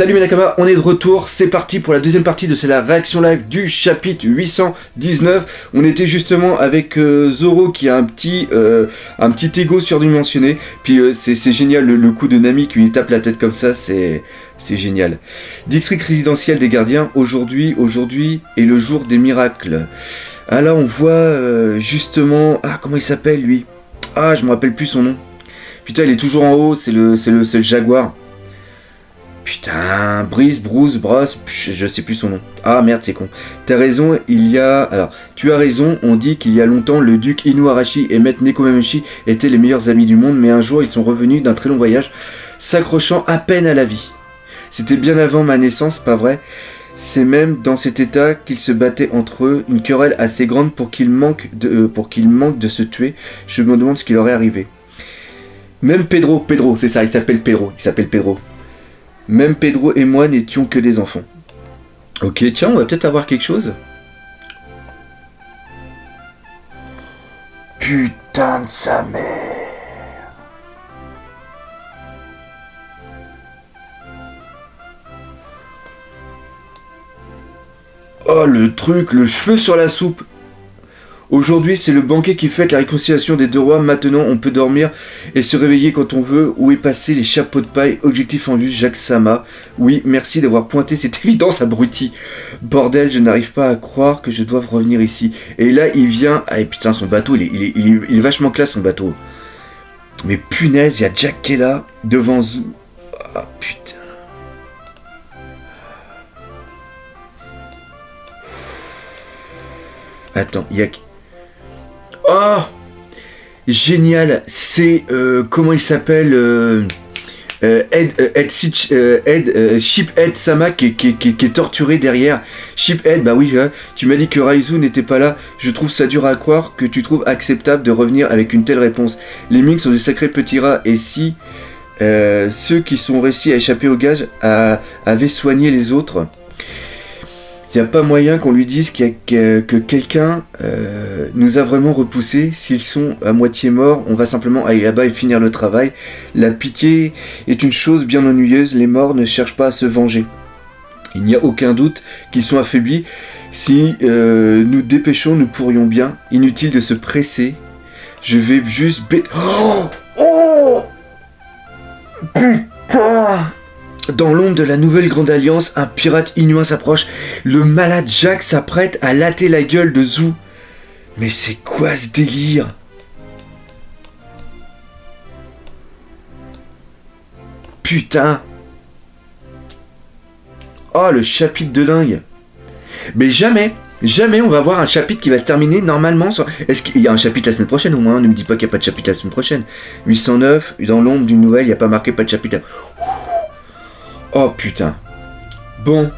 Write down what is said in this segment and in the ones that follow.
Salut mes Nakama, on est de retour, c'est parti pour la deuxième partie de la réaction live du chapitre 819. On était justement avec Zoro qui a un petit ego surdimensionné. Puis c'est génial, le coup de Nami qui lui tape la tête comme ça, c'est génial. District résidentiel des gardiens, aujourd'hui est le jour des miracles. Ah là on voit justement, ah comment il s'appelle lui? Ah je me rappelle plus son nom. Putain il est toujours en haut, c'est le jaguar. Putain, Bruce, je sais plus son nom. Ah merde, c'est con. T'as raison, tu as raison, on dit qu'il y a longtemps, le duc Inuarashi et maître Nekomamushi étaient les meilleurs amis du monde, mais un jour, ils sont revenus d'un très long voyage, s'accrochant à peine à la vie. C'était bien avant ma naissance, pas vrai? C'est même dans cet état qu'ils se battaient entre eux, une querelle assez grande pour qu'ils manquent de se tuer. Je me demande ce qui leur est arrivé. Même Pedro, c'est ça, il s'appelle Pedro. Même Pedro et moi n'étions que des enfants. Ok, tiens, on va peut-être avoir quelque chose. Putain de sa mère. Oh, le truc, le cheveu sur la soupe. Aujourd'hui, c'est le banquet qui fête la réconciliation des deux rois. Maintenant, on peut dormir et se réveiller quand on veut. Où est passé les chapeaux de paille? Objectif en vue, Jacques Sama. Oui, merci d'avoir pointé cette évidence, abruti. Bordel, je n'arrive pas à croire que je doive revenir ici. Et là, il vient... Ah, putain, son bateau, il est vachement classe, son bateau. Mais punaise, il y a Jack qui est là, devant... Ah, putain. Attends, il y a... Oh, génial, c'est comment il s'appelle Shiphead Sama qui est torturé derrière. Shiphead, bah oui, tu m'as dit que Raizu n'était pas là. Je trouve ça dur à croire que tu trouves acceptable de revenir avec une telle réponse. Les Ming sont de sacrés petits rats et si ceux qui sont réussis à échapper au gage avaient soigné les autres. Il n'y a pas moyen qu'on lui dise que quelqu'un nous a vraiment repoussés. S'ils sont à moitié morts, on va simplement aller là-bas et finir le travail. La pitié est une chose bien ennuyeuse. Les morts ne cherchent pas à se venger. Il n'y a aucun doute qu'ils sont affaiblis. Si nous dépêchons, nous pourrions bien. Inutile de se presser. Je vais juste Oh putain! Dans l'ombre de la nouvelle grande alliance, un pirate inuin s'approche. Le malade Jack s'apprête à latter la gueule de Zou. Mais c'est quoi ce délire? Putain. Oh, le chapitre de dingue. Mais jamais on va voir un chapitre qui va se terminer normalement sur... Est-ce qu'il y a un chapitre la semaine prochaine au moins? Ne me dis pas qu'il n'y a pas de chapitre la semaine prochaine. 809, dans l'ombre d'une nouvelle, il n'y a pas marqué pas de chapitre. Oh putain. Bon.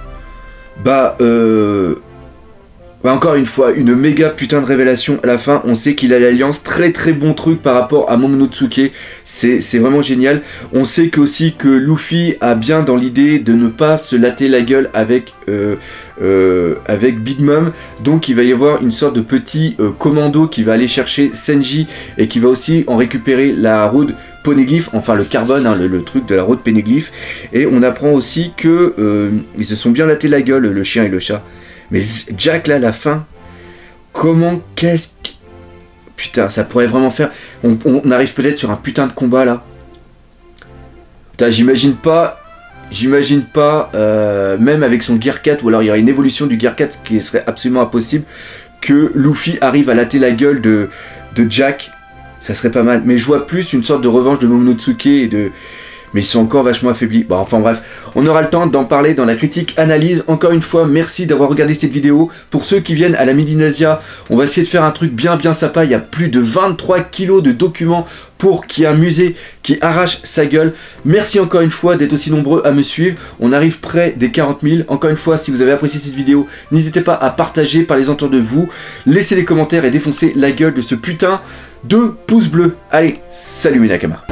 Encore une fois, une méga putain de révélation à la fin. On sait qu'il a l'alliance. Très bon truc par rapport à Momonosuke. C'est vraiment génial. On sait aussi que Luffy a bien dans l'idée de ne pas se latter la gueule avec Big Mom. Donc il va y avoir une sorte de petit commando qui va aller chercher Senji et qui va aussi en récupérer la route Poneglyph, enfin le carbone, hein, le truc de la route Poneglyph. Et on apprend aussi que ils se sont bien latté la gueule, le chien et le chat. Mais Jack là, à la fin, putain, ça pourrait vraiment faire... On arrive peut-être sur un putain de combat là. Putain, j'imagine pas, même avec son Gear 4, ou alors il y aurait une évolution du Gear 4 qui serait absolument impossible, que Luffy arrive à latter la gueule de Jack. Ça serait pas mal. Mais je vois plus une sorte de revanche de Momonosuke et de... Mais ils sont encore vachement affaiblis. Bon, enfin bref, on aura le temps d'en parler dans la critique analyse. Encore une fois, merci d'avoir regardé cette vidéo. Pour ceux qui viennent à la Midinasia, on va essayer de faire un truc bien sympa. Il y a plus de 23 kilos de documents pour qu'il y ait un musée qui arrache sa gueule. Merci encore une fois d'être aussi nombreux à me suivre. On arrive près des 40 000. Encore une fois, si vous avez apprécié cette vidéo, n'hésitez pas à partager, parlez autour de vous. Laissez des commentaires et défoncez la gueule de ce putain de pouce bleu. Allez, salut mes Nakama.